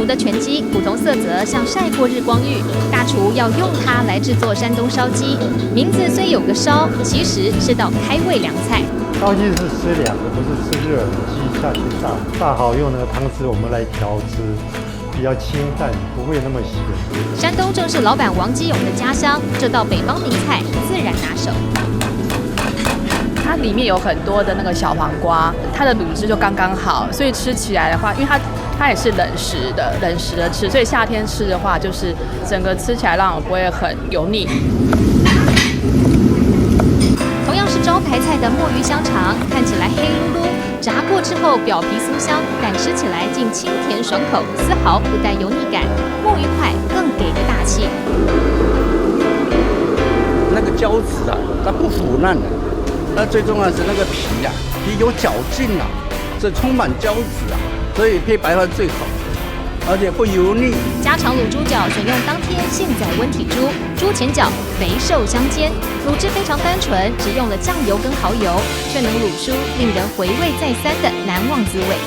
炉的全鸡，古铜色泽像晒过日光浴，大厨要用它来制作山东烧鸡。名字虽有个烧，其实是道开胃凉菜。烧鸡是吃凉的，不是吃热的，鸡下去炸，炸好用那个汤汁我们来调汁，比较清淡，不会那么咸。山东正是老板王基勇的家乡，这道北方名菜自然拿手。它里面有很多的那个小黄瓜，它的卤汁就刚刚好，所以吃起来的话，因为它也是冷食的吃，所以夏天吃的话，就是整个吃起来让我不会很油腻。同样是招牌菜的墨鱼香肠，看起来黑噜噜，炸过之后表皮酥香，但吃起来竟清甜爽口，丝毫不带油腻感。墨鱼块更给个大气。那个胶质啊，它不腐烂的。那最重要的是那个皮啊，皮有嚼劲啊，这充满胶质啊，所以配白饭最好，而且不油腻。家常卤猪脚选用当天现宰温体猪，猪前脚肥瘦相间，卤汁非常单纯，只用了酱油跟蚝油，却能卤出令人回味再三的难忘滋味。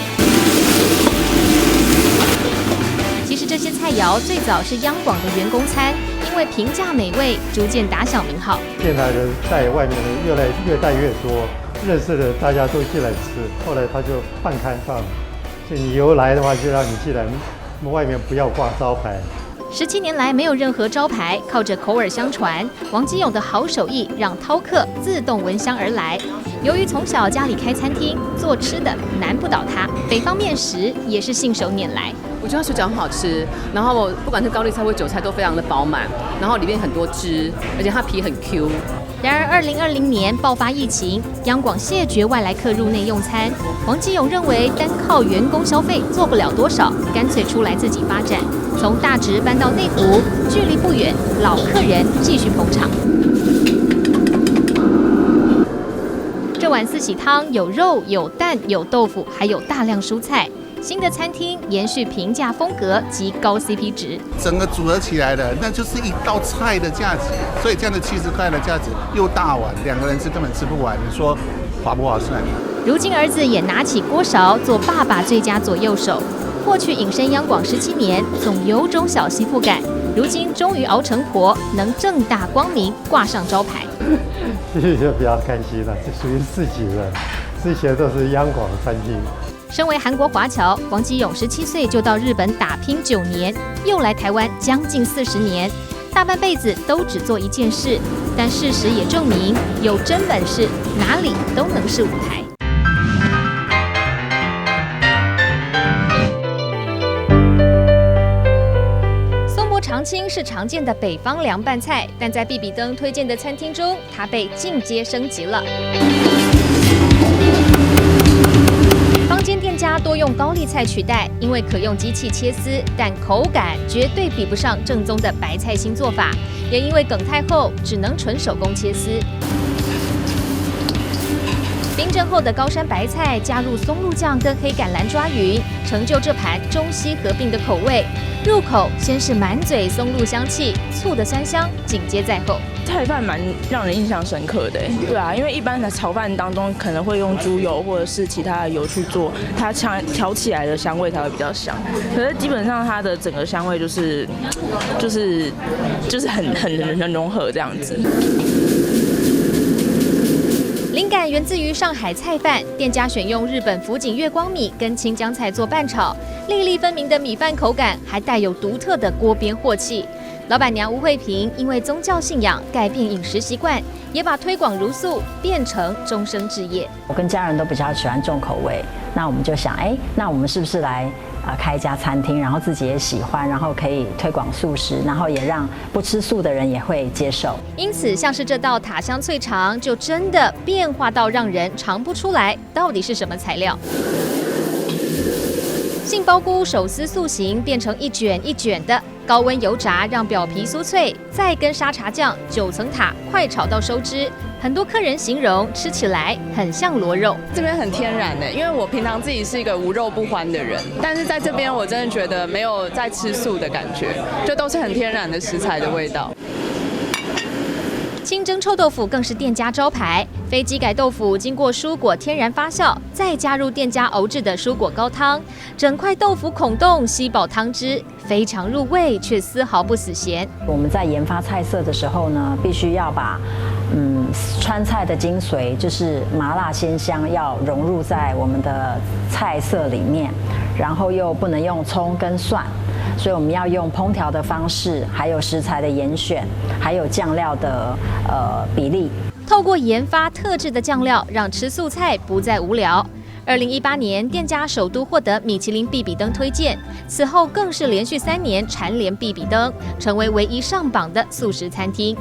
其实这些菜肴最早是央广的员工餐，因为平价美味，逐渐打响名号。电台人带外面的越带越多，认识的大家都进来吃，后来他就半开放，所以你有来的话就让你进来，外面不要挂招牌。17年来没有任何招牌，靠着口耳相传，王基勇的好手艺让饕客自动闻香而来。由于从小家里开餐厅，做吃的难不倒他，北方面食也是信手拈来。我觉得它水饺很好吃，然后不管是高丽菜或韭菜都非常的饱满，然后里面很多汁，而且它皮很 Q。然而2020年爆发疫情，央广谢绝外来客入内用餐。王基勇认为单靠员工消费做不了多少，干脆出来自己发展，从大直搬到内湖，距离不远，老客人继续捧场。这碗四喜汤有肉、有蛋、有豆腐，还有大量蔬菜。新的餐厅延续平价风格及高 CP 值，整个组合起来的那就是一道菜的价值，所以这样的70块的价值又大碗，2个人吃根本吃不完，你说划不划算？如今儿子也拿起锅勺做爸爸最佳左右手，过去隐身央广17年，总有种小媳妇感，如今终于熬成婆，能正大光明挂上招牌。这就比较开心了，这属于自己的，之前都是央广的餐厅。身为韩国华侨，王基勇17岁就到日本打拼9年，又来台湾将近40年，大半辈子都只做一件事。但事实也证明，有真本事，哪里都能是舞台。松柏长青是常见的北方凉拌菜，但在必比登推荐的餐厅中，它被进阶升级了。坊间店家多用高丽菜取代，因为可用机器切丝，但口感绝对比不上正宗的白菜心做法。也因为梗太厚，只能纯手工切丝。冰镇后的高山白菜加入松露酱跟黑橄榄抓匀，成就这盘中西合并的口味。入口先是满嘴松露香气，醋的酸香紧接在后。菜饭蛮让人印象深刻的，对啊，因为一般的炒饭当中可能会用猪油或者是其他的油去做，它调起来的香味才会比较香。可是基本上它的整个香味就是很融合这样子。灵感源自于上海菜饭，店家选用日本福井月光米跟青江菜做拌炒，粒粒分明的米饭口感，还带有独特的锅边镬气。老板娘吴慧萍因为宗教信仰改变饮食习惯，也把推广茹素变成终生志业。我跟家人都比较喜欢重口味，那我们就想，那我们是不是来开一家餐厅，然后自己也喜欢，然后可以推广素食，然后也让不吃素的人也会接受。因此，像是这道塔香脆肠，就真的变化到让人尝不出来到底是什么材料。杏鲍菇手撕塑形，变成一卷一卷的，高温油炸让表皮酥脆，再跟沙茶酱9层塔快炒到收汁。很多客人形容吃起来很像螺肉。这边很天然的，因为我平常自己是一个无肉不欢的人，但是在这边我真的觉得没有在吃素的感觉，就都是很天然的食材的味道。清蒸臭豆腐更是店家招牌，非机改豆腐经过蔬果天然发酵，再加入店家熬制的蔬果高汤，整块豆腐孔洞吸饱汤汁，非常入味，却丝毫不死咸。我们在研发菜色的时候呢，必须要把川菜的精髓，就是麻辣鲜香，要融入在我们的菜色里面，然后又不能用葱跟蒜。所以我们要用烹调的方式，还有食材的严选，还有酱料的比例。透过研发特制的酱料，让吃素菜不再无聊。2018年，店家首度获得米其林必比登推荐，此后更是连续3年蝉联必比登，成为唯一上榜的素食餐厅。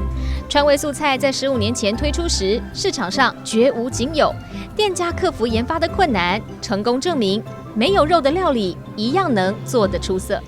川味素菜在15年前推出时，市场上绝无仅有，店家克服研发的困难，成功证明没有肉的料理一样能做得出色。